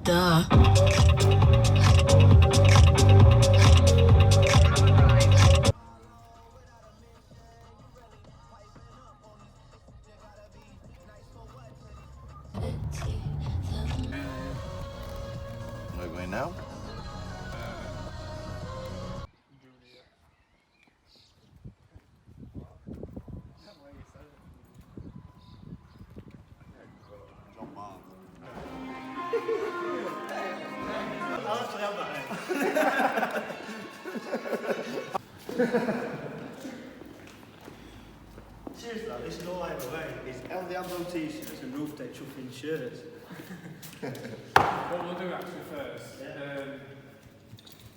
Duh. We're going now. Jon Barnes. I'll actually have that Seriously, this is all I ever wear. It's El Diablo t-shirts and roof deck chuffing shirts. What we'll do actually first,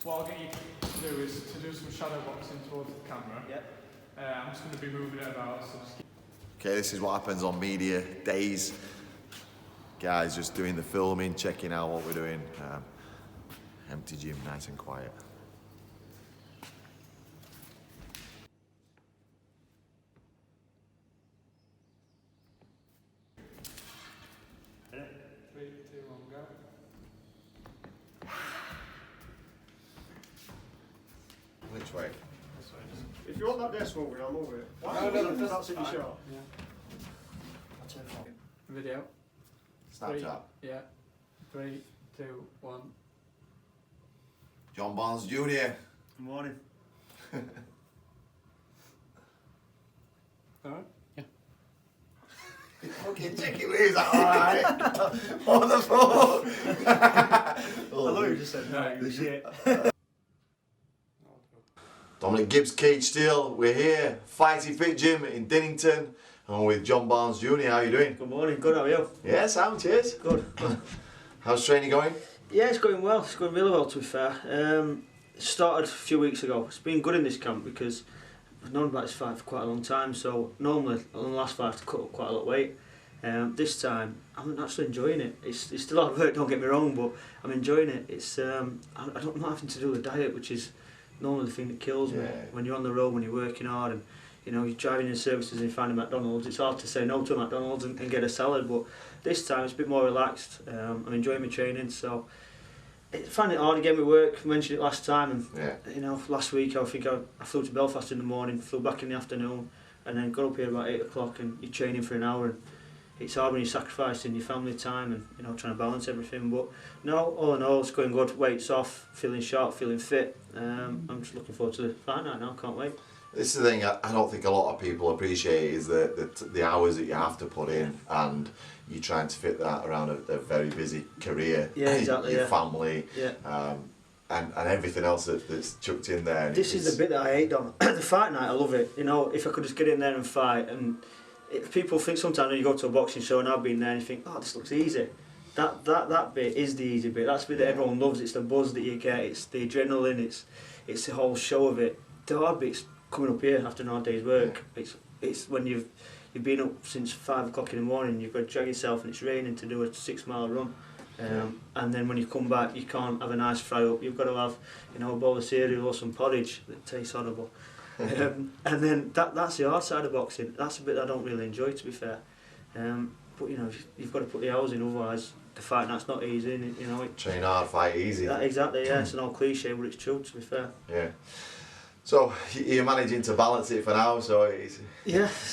what I'll get you to do is to do some shadow boxing towards the camera. Yep. I'm just going to be moving it about, so just Okay, this is what happens on media days. Guys just doing the filming, checking out what we're doing. Empty gym, nice and quiet. Three, two, one, go. Which way? This way, just If you want that desk moving, I'll move it. Why No, not? no, no, That's in your fine. shot. Yeah. I'll turn it off. Video. Snapchat. Yeah. 3, 2, 1. Jon Barnes Jr. Good morning. Alright? Okay, check your ears out, alright? On the phone! I thought you just said no, you shit. Dominic Gibbs, Cage Steel. We're here, Fighty Fit Gym in Dinnington. And with Jon Barnes Jr. How you doing? Good morning, good, how are you? Yeah, sound, cheers. Good. How's training going? Yeah, it's going well. It's going really well, to be fair. It started a few weeks ago. It's been good in this camp because I've known about this fight for quite a long time. So normally on the last fight I have to cut up quite a lot of weight. This time I'm actually enjoying it. It's still hard work, don't get me wrong, but I'm enjoying it. It's I'm not having to do the diet, which is normally the thing that kills me. Yeah. When you're on the road, when you're working hard, and you know you're driving in services and you find a McDonald's. It's hard to say no to a McDonald's and get a salad, but this time it's a bit more relaxed. I'm enjoying my training, so. I find it hard again with work. I mentioned it last time, and you know, last week I flew to Belfast in the morning, flew back in the afternoon, and then got up here about 8 o'clock, and you're training for an hour. And it's hard when you're sacrificing your family time and you know trying to balance everything. But no, all in all, it's going good. Weight's off, feeling sharp, feeling fit. I'm just looking forward to the fight night now. Can't wait. This is the thing I don't think a lot of people appreciate is the hours that you have to put in, and you're trying to fit that around a very busy career, Yeah, exactly, your yeah. family, Yeah. and everything else that's chucked in there. This is the bit that I hate on. The fight night, I love it. You know, if I could just get in there and fight, and people think sometimes when you go to a boxing show, and I've been there, and you think, oh, this looks easy. That bit is the easy bit. That's the bit that everyone loves. It's the buzz that you get. It's the adrenaline. It's the whole show of it. The hard bit's coming up here after an hard day's work. It's when you've been up since 5 o'clock in the morning. You've got to drag yourself, and it's raining to do a 6-mile run. And then when you come back, you can't have a nice fry up. You've got to have, you know, a bowl of cereal or some porridge that tastes horrible. And then that's the hard side of boxing. That's the bit I don't really enjoy, to be fair. But you know, you've got to put the hours in, otherwise the fight night's not easy. And you know, train hard, fight easy. Exactly, yeah. It's an old cliche, but it's true, to be fair. Yeah. So you're managing to balance it for now, so it's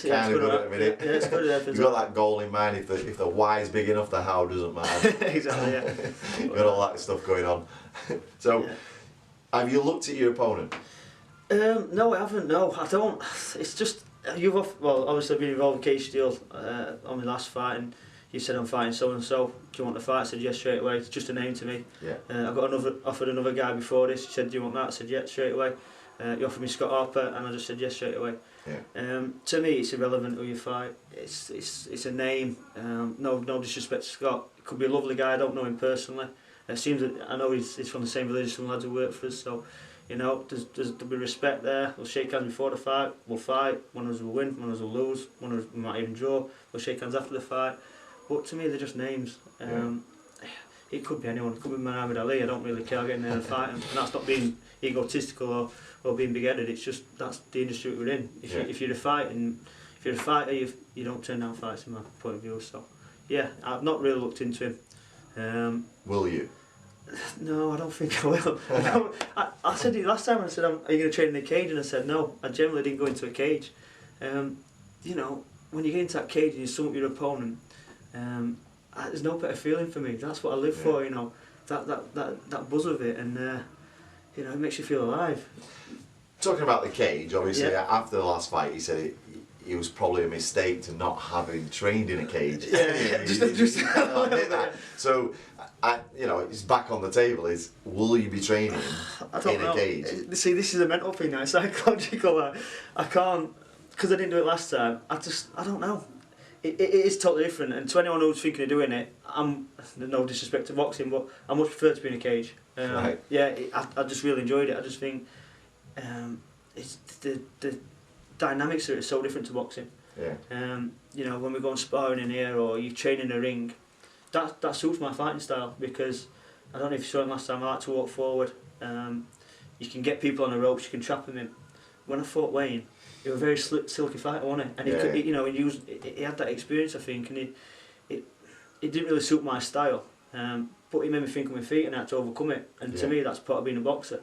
kind of good at the minute. Yeah, it's good. You've got that goal in mind. If the why is big enough, the how doesn't matter. Exactly, yeah. You've got all that stuff going on. So, have you looked at your opponent? No, I haven't. No, I don't. It's just obviously I've been involved with Cage Steel on my last fight, and you said I'm fighting so and so. Do you want to fight? I said yes straight away. It's just a name to me. Yeah. I got offered another guy before this. He said, "Do you want that?" I said yes straight away. He offered me Scott Harper, and I just said yes straight away. Yeah. To me, it's irrelevant who you fight. It's a name. No disrespect to Scott. He could be a lovely guy. I don't know him personally. It seems that I know he's from the same village as some lads who work for us. So, you know, there's there'll be respect there. We'll shake hands before the fight. We'll fight. One of us will win. One of us will lose. One of us might even draw. We'll shake hands after the fight. But to me, they're just names. It could be anyone. It could be Muhammad Ali. I don't really care getting there and fighting. And that's not being egotistical or being big-headed. It's just that's the industry we're in. If you're a fighter, you don't turn down fights in my point of view. So yeah, I've not really looked into him. Will you? No, I don't think I will. I said it last time. I said, "Are you going to train in a cage?" And I said, "No, I generally didn't go into a cage." You know, when you get into that cage and you stump your opponent, there's no better feeling for me. That's what I live for. You know, that buzz of it, and you know, it makes you feel alive. Talking about the cage, obviously, after the last fight, he said it was probably a mistake to not having trained in a cage. Just that. So, you know, it's back on the table. Is will you be training in a cage? See, this is a mental thing now, psychological. I can't, because I didn't do it last time. I don't know. It is totally different. And to anyone who's thinking of doing it, no disrespect to boxing, but I much prefer to be in a cage. Right. Yeah, I just really enjoyed it. I just think it's the dynamics are so different to boxing. Yeah. You know, when we go on sparring in here or you train in a ring, that suits my fighting style, because I don't know if you saw it last time. I like to walk forward. You can get people on the ropes. You can trap them in. When I fought Wayne, he was a very silky fighter, wasn't he? And he could, you know, he had that experience, I think, and it didn't really suit my style. But he made me think on my feet, and I had to overcome it. And to me, that's part of being a boxer.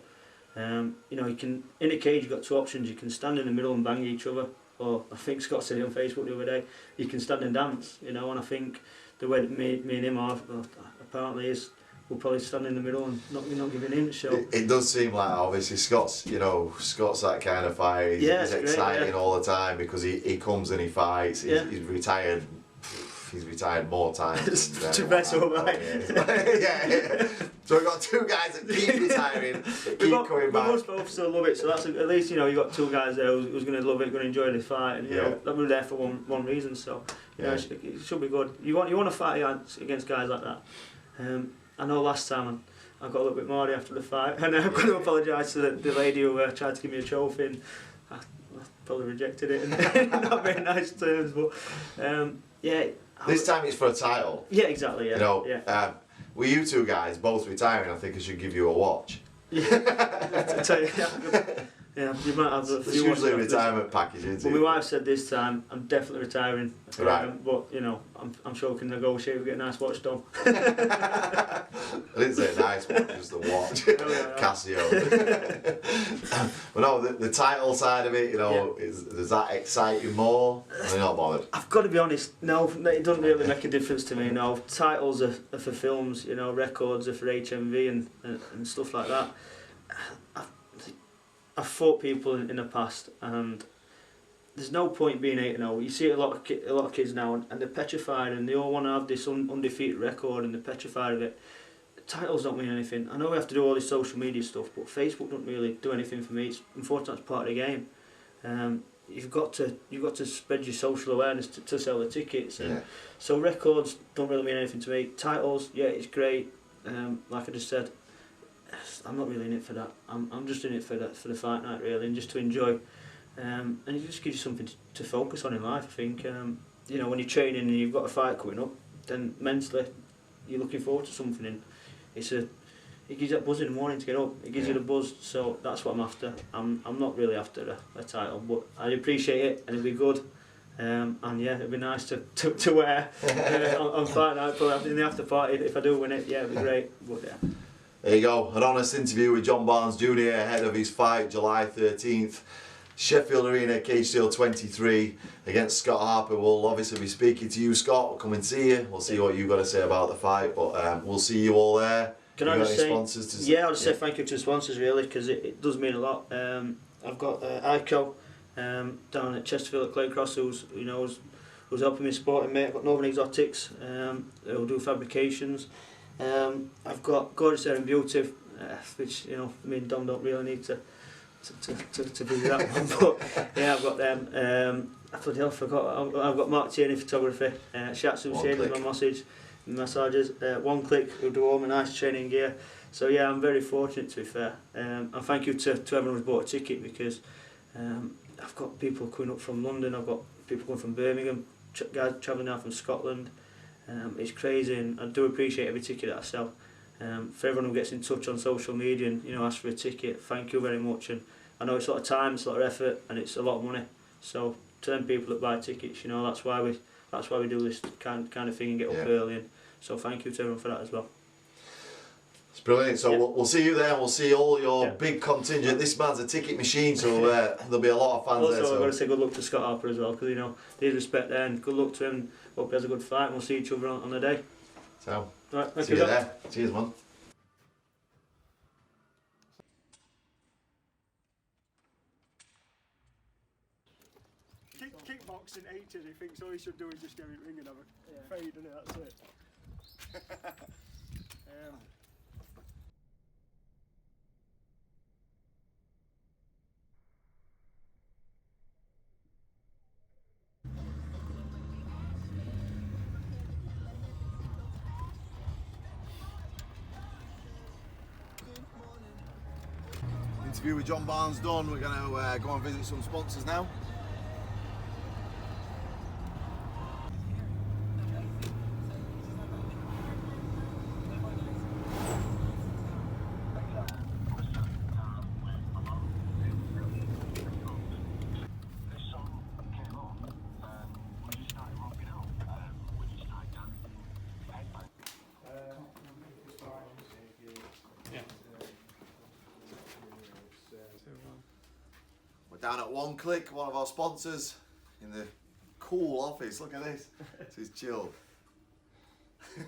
You know, you can, in a cage, you've got two options. You can stand in the middle and bang each other, or I think Scott said it on Facebook the other day, you can stand and dance, you know. And I think the way that me and him are, apparently, is we'll probably stand in the middle and not giving in. So it does seem like, obviously, Scott's that kind of fighter. He's exciting all the time, because he comes and he fights. He's retired. He's retired more times. To mess up, right? Yeah. So we've got two guys that keep retiring, that keep coming back. We must both still love it, so that's at least, you know, you got two guys there who's going to love it, going to enjoy the fight, and you know that we're there for one reason. So you know, it should be good. You want to fight against guys like that. I know last time I got a little bit moody after the fight, and I've got to apologise to the lady who tried to give me a trophy, and I probably rejected it in not very nice terms, but yeah. This time it's for a title. Yeah, exactly. Yeah. You know, with you two guys both retiring, I think I should give you a watch. Yeah. I tell you, yeah, you might have a few. It's usually a retirement package, isn't it? Well, my wife said this time I'm definitely retiring. Right. But you know, I'm sure we can negotiate. We get a nice watch done. I didn't say a nice watch, just a watch. Casio. But no, the title side of it, you know, does that excite you more? Or not bothered? I've got to be honest. No, it doesn't really make a difference to me. No, titles are for films. You know, records are for HMV and stuff like that. I've fought people in the past, and there's no point being 8-0. You see a lot of kids now, and they're petrified, and they all want to have this undefeated record, and they're petrified of it. Titles don't mean anything. I know we have to do all this social media stuff, but Facebook don't really do anything for me. Unfortunately, it's part of the game. You've got to spread your social awareness to sell the tickets. And so records don't really mean anything to me. Titles, yeah, it's great. Like I just said, I'm not really in it for that. I'm just in it for the fight night, really, and just to enjoy. And it just gives you something to focus on in life, I think. You know, when you're training and you've got a fight coming up, then mentally you're looking forward to something, and it gives you that buzz in the morning to get up. It gives you the buzz, so that's what I'm after. I'm not really after a title, but I appreciate it, and it'd be good. And yeah, it'd be nice to wear on fight night, probably in the after party. If I do win it, yeah, it'd be great. But yeah. There you go, an honest interview with Jon Barnes Jnr ahead of his fight July 13th. Sheffield Arena, Cage Steel 23 against Scott Harper. We'll obviously be speaking to you, Scott. We'll come and see you. We'll see what you've got to say about the fight, but we'll see you all there. Can I just say, sponsors I'll just say thank you to the sponsors, really, because it does mean a lot. I've got IKO down at Chesterfield at Clay Cross, who's helping me, supporting me. I've got Northern Exotics, who'll do fabrications. I've got Gorgeous Hair and Beauty, which, you know, me and Dom don't really need to do that one, but yeah, I've got them. I forgot. I've got Mark Tierney Photography, Shatsu Shane is my massages, One Click, who do all my nice training gear. So yeah, I'm very fortunate, to be fair. And thank you to everyone who's bought a ticket, because I've got people coming up from London, I've got people coming from Birmingham, guys travelling now from Scotland. It's crazy, and I do appreciate every ticket that I sell. For everyone who gets in touch on social media and, you know, asks for a ticket, thank you very much. And I know it's a lot of time, it's a lot of effort, and it's a lot of money. So to them people that buy tickets, you know, that's why we do this kind of thing and get up early. And so thank you to everyone for that as well. It's brilliant. So Yeah. we'll see you there, and we'll see all your big contingent. This man's a ticket machine, so there'll be a lot of fans there. Also, I've got to So. say good luck to Scott Harper as well, because there's respect there, and good luck to him. Hope he has a good fight, and we'll see each other on the day. So, Right, see you there. Cheers, man. Kickboxing 80s, he thinks all he should do is just get in the ring and have a fade, and that's it. Interview with Jon Barnes done. We're going to go and visit some sponsors now. We're down at One Click, one of our sponsors, in the cool office. Look at this. This is chill. Well,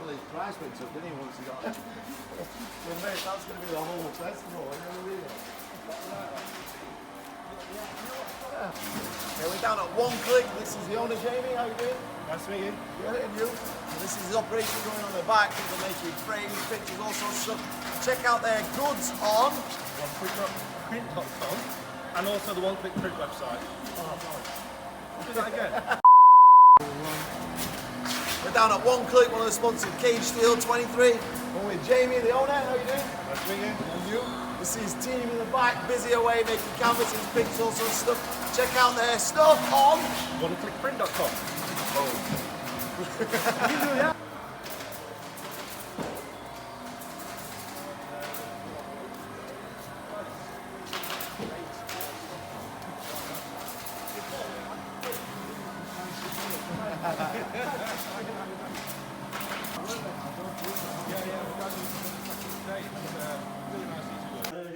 his price went up, didn't he, once he got it? Well, mate, that's going to be the whole festival, Yeah, we're down at One Click. This is the owner, Jamie. How you doing? Nice to meet you. Good, and you? So this is his operation going on the back. They're making frames, pictures, all sorts of stuff. Check out their goods on OneClickPrint.com and also the OneClick Print website. Do that again. We're down at One Click, one of the sponsors, Cage Steel 23. We're with Jamie, the owner. How you doing? Nice to meet you. And you? We see his team in the back, busy away, making canvases, pictures, all sorts of stuff. Check out their stuff on OneClickPrint.com.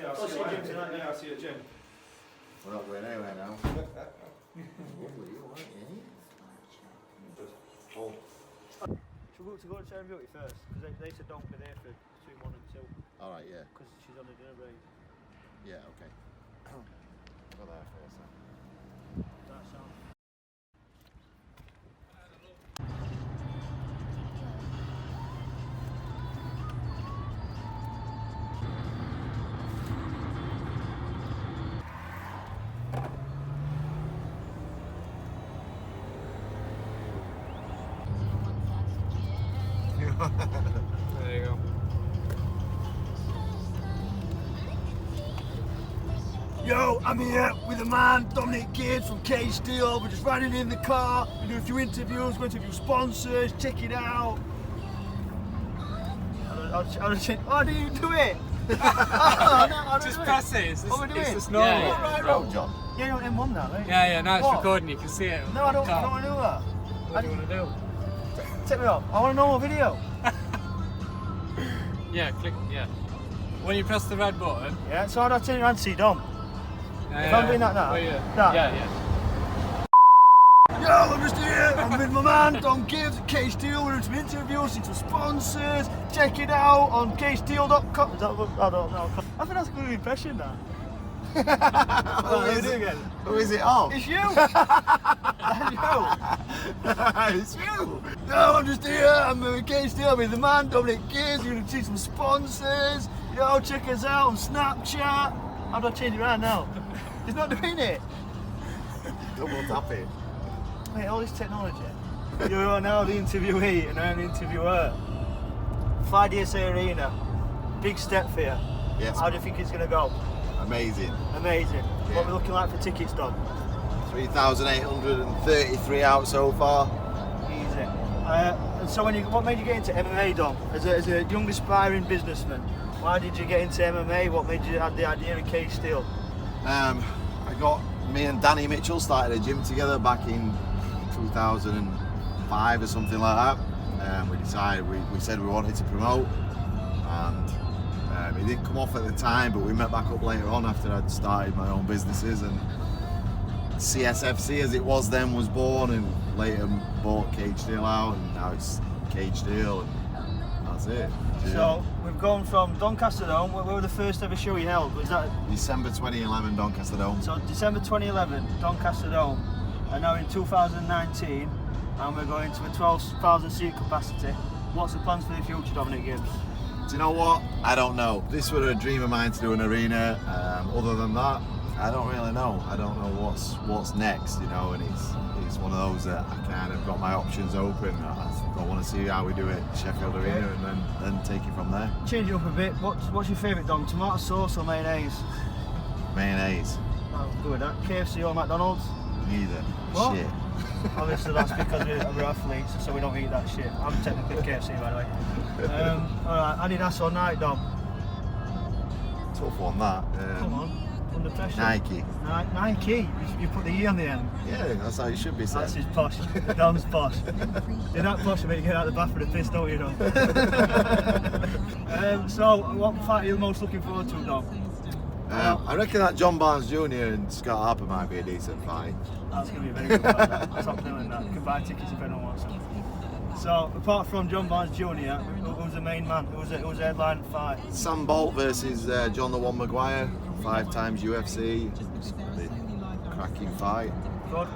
I'll see Jim tonight, yeah. I'll see you at gym. We're not going anywhere now. Should we go to Sarah Beauty first? Because they said don't be there for between 1 and 2. Alright, yeah. Because she's on a dinner break. Yeah, okay. Go there first then. That sounds. There you go. Yo, I'm here with a man, Dominic Gibbs from Cage Steel. We're just riding in the car. We do a few interviews, going to interview sponsors, check it out. How do you do it? Just press it. It's What are we doing? just normal. Yeah, right road, John. Yeah, you're on M1 now, right? Yeah, now it's What? recording. You can see it. No, I don't want to do that. What do you want to do? Take me off. I want a normal video. Yeah, click. Yeah. When you press the red button. Yeah, so how do I turn around to see Dom? If I'm doing that now? Oh, yeah. That? Yeah. Yo, I'm just here. I'm with my man, Dom Gibbs at Cage Steel. We're doing some interviews, see some sponsors. Check it out on cagesteel.com. Is that what? I don't know. I think that's a good impression, that. What are you doing again? Who is it on? It's you! That's you! It's you! No, I'm just here. I'm with Cage Steel. I'm with the man, Dominic Gibbs. We're going to see some sponsors. Yo, check us out on Snapchat. How do I change it around now? It's not doing it. Double tap it. Mate, all this technology. You are now the interviewee and I'm the interviewer. 5DSA Arena. Big step for you. Yes. How do you think it's going to go? Amazing. Amazing. Yeah. What are we looking like for tickets, Don? 3,833 out so far. Easy. And so what made you get into MMA, Dom? As a young aspiring businessman, why did you get into MMA? What made you have the idea of Cage Steel? Me and Danny Mitchell started a gym together back in 2005 or something like that. We decided, we said we wanted to promote, and it didn't come off at the time, but we met back up later on after I'd started my own businesses, and CSFC as it was then was born, and later bought Cage Deal out, and now it's Cage Deal, and that's it. So we've gone from Doncaster Dome. Where were the first ever show you held? Was that December 2011, Doncaster Dome. so? December 2011, Doncaster Dome, and now in 2019, and we're going to a 12,000 seat capacity. What's the plans for the future, Dominic Gibbs? Do you know what? I don't know. This was a dream of mine to do an arena. Other than that, I don't really know. I don't know what's next, you know. And it's one of those that I kind of got my options open. I want to see how we do it at Sheffield Arena, and then take it from there. Change it up a bit. What's your favourite, Dom? Tomato sauce or mayonnaise? Mayonnaise. Oh, good with that. KFC or McDonald's? Neither. What? Shit. Obviously that's because we're athletes, so we don't eat that shit. I'm technically KFC, by the way. Alright, Adidas or Nike, Dom? Tough one, that. Come on, under pressure. Nike. Nike. You put the E on the end. Yeah, that's how it should be said. That's his posh. Dom's posh. You're that posh when you get out of the bath with a piss, don't you, Dom? So, what fight are you most looking forward to, Dom? I reckon that Jon Barnes Jr. and Scott Harper might be a decent fight. That's going to be a very good fight. That's not doing that. You can buy tickets if anyone wants them. So, apart from Jon Barnes Jr., who's the main man? Who's the headline fight? Sam Bolt versus John the One Maguire, 5 times UFC. It's gonna be a cracking fight. Good.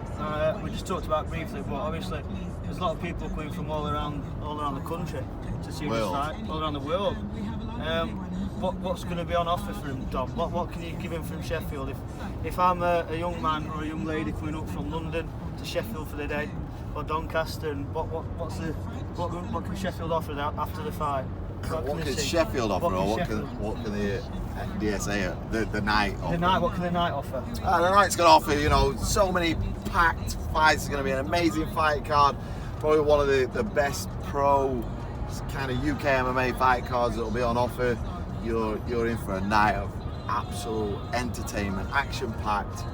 We just talked about briefly, but obviously there's a lot of people coming from all around the country to see this fight, all around the world. What's going to be on offer for him, Dom? What can you give him from Sheffield? If I'm a young man or a young lady coming up from London to Sheffield for the day, or Doncaster, and what can Sheffield offer after the fight? What can Sheffield offer, or what can the DSA, the night offer? The night, what can the night offer? The night's going to offer, you know, so many packed fights. It's going to be an amazing fight card. Probably one of the best pro kind of UK MMA fight cards that will be on offer. You're in for a night of absolute entertainment, action-packed,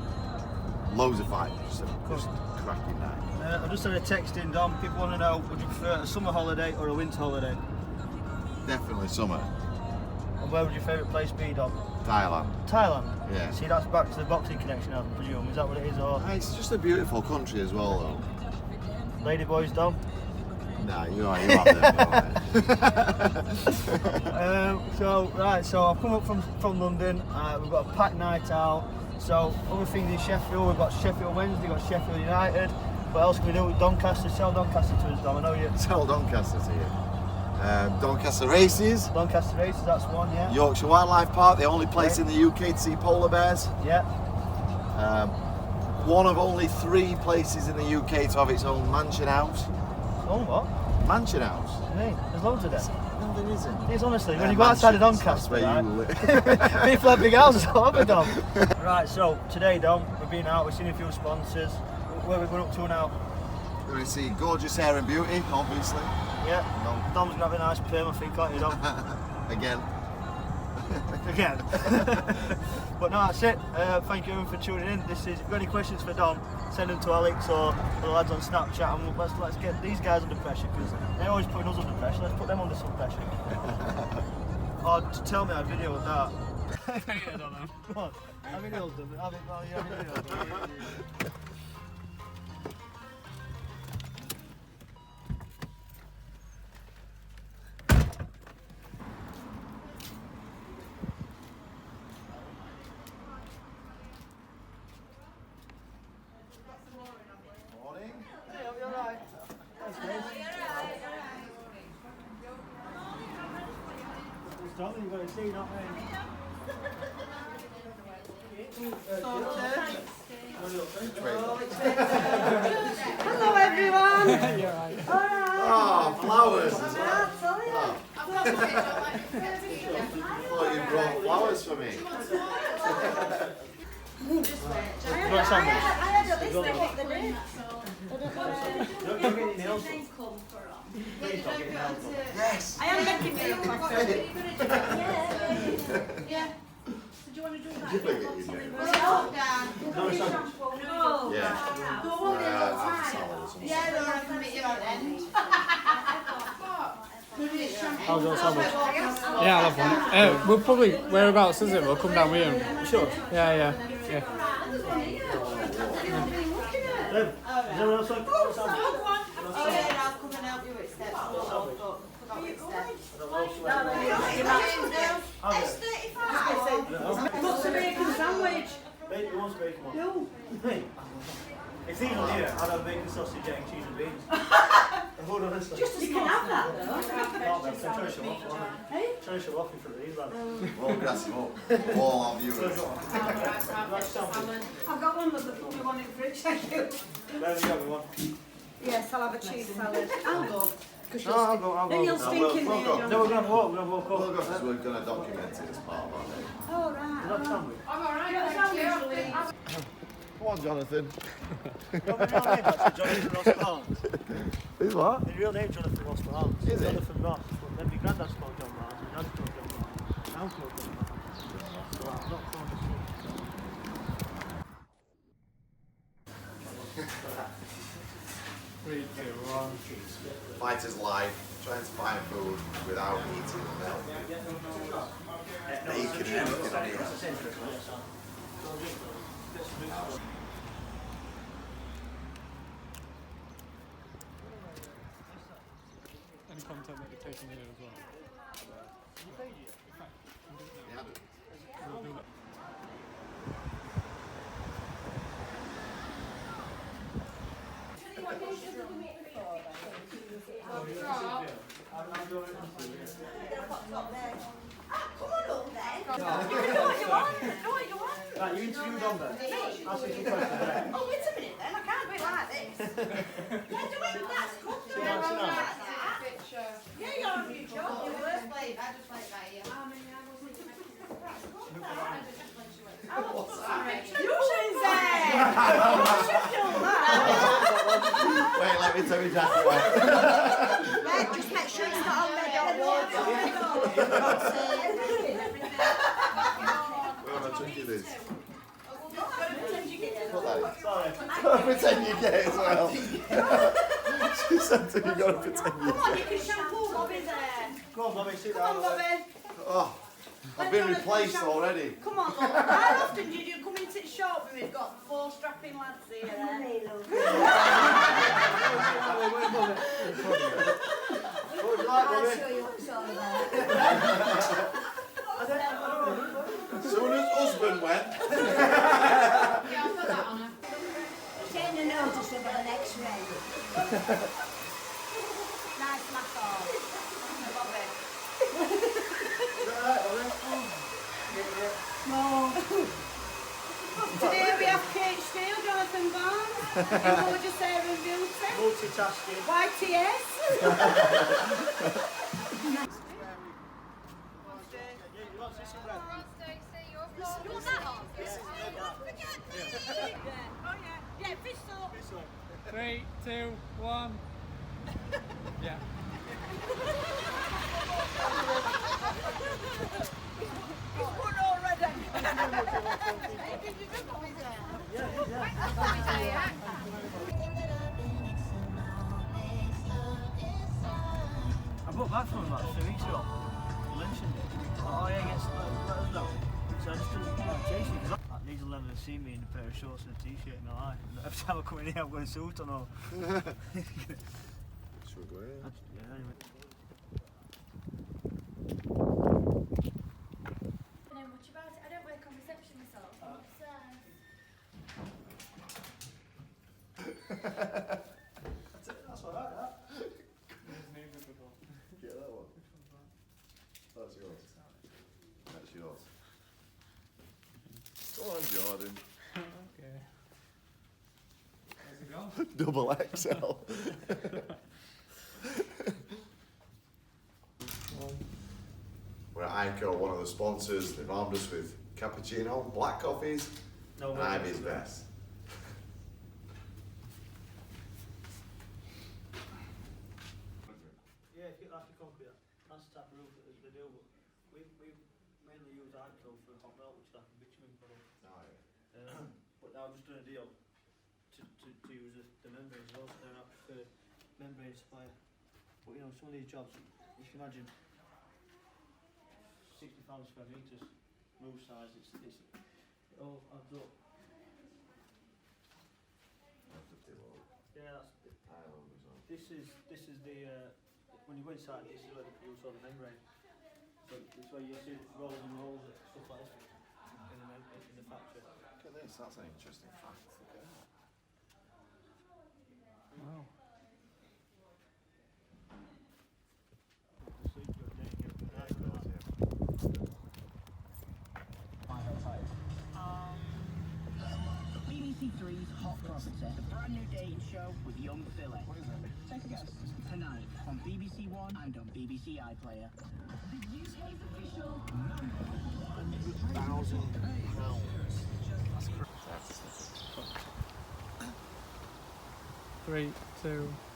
loads of fights. Just a cracking night. I just had a text in, Dom. People want to know, would you prefer a summer holiday or a winter holiday? Definitely summer. And where would your favourite place be, Dom? Thailand. Thailand? Yeah. See, that's back to the boxing connection, I presume. Is that what it is? Or It's just a beautiful country as well, though. Ladyboys, Dom? Nah, you are them. So I've come up from London. We've got a packed night out. So other things in Sheffield, we've got Sheffield Wednesday, we've got Sheffield United. What else can we do with Doncaster? Tell Doncaster to us, Dom. I know you. Tell Doncaster to you. Doncaster Races. Doncaster Races, that's one, yeah. Yorkshire Wildlife Park, the only place in the UK to see polar bears. Yeah. One of only 3 places in the UK to have its own mansion house. Oh, what? Mansion house? Hey, there's loads of them. No, there isn't. It's honestly, when you go outside of Doncaster, where right? you live. People have big houses all over, Dom. Right, so today, Dom, we've been out, we've seen a few sponsors. Where are we going up to now? We're going to see Gorgeous Hair and Beauty, obviously. Yeah. Dom's going to have a nice perm, I think, aren't you, Dom? Again. Again. But no, that's it. Thank you everyone for tuning in. If you've got any questions for Dom, send them to Alex or the lads on Snapchat, and let's get these guys under pressure, because they're always putting us under pressure. Let's put them under some pressure. Or tell me I videoed that. Yeah, Dom. Come on. I videoed them. I videoed them. You've got to see, not me. Hello everyone! Oh, flowers as well. I thought you brought flowers for me. had a list of what they did. Yes. I am making nails. Yeah. So do you want to do that? You think it is, No, Dan. No. Yeah. Go on, After salad or something. yeah, no, I can meet you at the end. How's your sandwich? Yeah, I'll have one. We'll probably, whereabouts is it? We'll come down with you. Sure. Yeah. Is anyone else like a sandwich? Oh yeah, I'll come and help you with steps. It's 35. What's the bacon sandwich? Bacon, what's bacon one? No. Hey, if these are here, I'd have bacon, sausage, egg, cheese and beans. Hold on, listen. Just you can have that though. I'm trying to show off, trying to show off in front of these lads. We'll grass him up. All our viewers. I've got one of the funny one in fridge, thank you. Where have you got me one? Yes, I'll have a cheese salad. I'll go. No, I'll go. Then you'll stink in there, go. John. No, we're going to walk We'll up. go because we're going to document it as part of our day. Oh, right. Not sandwich. I'm alright, thank you. Come on, Jonathan. What's your real name, actually? Jonathan Ross Barnes. Is what? His real name Jonathan Ross Barnes. Is it? Jonathan Ross. But then my granddad's called John Barnes, my dad's called John Barnes, and I'm called John Barnes. So I'm not called the Three, two, one. Fighter's life, trying to find food without eating milk. Bacon and everything on here. Any content that you're taking here as well. We'll do that. Right, you interviewed on there. Ask me some questions there. Oh, wait a minute then, I can't do it like this. Yeah, do it, that's good. Sit down, sit down. Yeah, you're on your job. Your worst blade, I just like that, yeah. You should say. You should do that. Wait, let me tell you exactly what. Right, just make sure it's not on red or water. We're on a tricky this. Pretend you get it. Put that in. Sorry. Pretend you get it as well. She said to you, you've got to pretend you Come on, you can shampoo Bobby there. Go on, Bobby, sit Come down. on, Bobby. Oh, I've been replaced already. Come on, love. How often do you come into the shop when we've got 4 strapping lads here? What would you like, Bobby? you what it's all about. As soon as husband went. Yeah, I'll put that on her. Taking a notice of an X-ray. Nice laugh on. Bobby. No. Today we have Kate Steele, Jonathan Barnes, Emoji Sarah and Beauty, Multitasking. YTS. Yeah, fish sauce. 3, 2, 1. Yeah. It's good already. I brought back from him about 3 weeks ago. He mentioned it. Oh yeah, let us know. So I just didn't chase you because needs will never see me in a pair of shorts and a t-shirt in my life. Every time I come in here, I'm wearing a suit on all. Should we go in? Yeah, anyway. I know much about it. I don't work on reception myself. That's alright, that. Get that one. That's yours. That's yours. Go on, Jordan. Okay. Where's it gone? Double XL. We're at IKO, one of the sponsors. They've armed us with cappuccino, black coffees, No, and Ivy's best. Yeah, if you like a concrete, that's the type of roof that they do. But mainly use IKO for hot melt, which is like a bitumen product. Oh, yeah. But now I've just done a deal to use the membranes as well, so then I prefer membrane supplier. But you know, some of these jobs, if you imagine 60,000 square metres, roof size, it all adds up. That's the tip over. Yeah, that's I love this one. this is the when you go inside, this is where they produce all the membrane. So it's where you see rolls and rolls and stuff like this in the factory. Look at this, that's an interesting fact. Look at that. Wow. The secret danger. Yeah, of course, yeah. BBC Three's Hot Property, the brand new dating show with young Philly. What is it? Take a guess. Tonight on BBC One and on BBC iPlayer. The UK's official £100,000. That's 3, 2,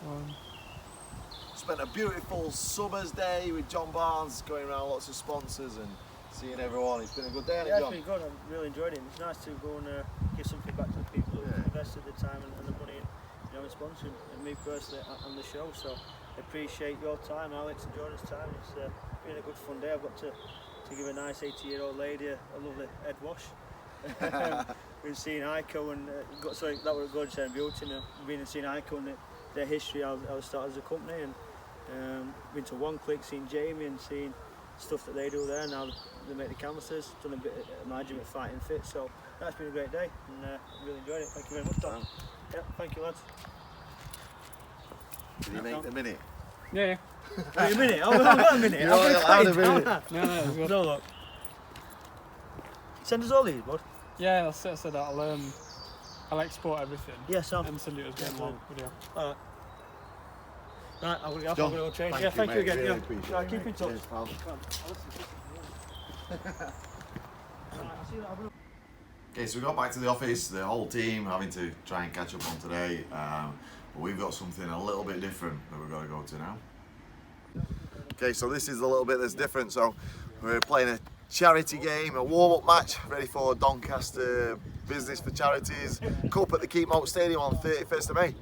1. Spent a beautiful summer's day with Jon Barnes, going around lots of sponsors and seeing everyone. It's been a good day, hasn't it, Yeah, it's John? been good. I've really enjoyed it. It's nice to go and give something back to the people who Yeah. invested the time and the money in, in sponsoring and me personally on the show. So I appreciate your time, Alex, and Jordan's time. It's been a good fun day. I've got to give a nice 80-year-old lady a lovely head wash. We've seen IKO and that was a good beauty. We've been and seen IKO and their history. I was started as a company and been to One Click, seen Jamie and seen stuff that they do there. Now they make the canvases, done a bit of my gym at Fighting Fit, so that's been a great day and really enjoyed it. Thank you very much, Tom. Yeah, thank you, lads. Did you make the minute? Yeah. Wait a minute, I've got a minute. You're all allowed a minute. No, it's good. No, look. Send us all these, bud. Yeah, I'll say that. I'll export everything. Yeah, Sam. And send it as Yeah, one long video. Alright. Right, I'm going to get off. John, I'm going to go train. thank Yeah, you, thank you mate. again. Really Yeah. appreciate Right, it, keep in mate. touch. Cheers, pal. Come on, I'll listen to this. Right, I'll see you later. Okay, so we got back to the office, the whole team having to try and catch up on today. But we've got something a little bit different that we've got to go to now. Okay, so this is a little bit that's different. So we're playing a charity game, a warm-up match, ready for Doncaster Business for Charities Cup at the Keepmoat Stadium on 31st of May.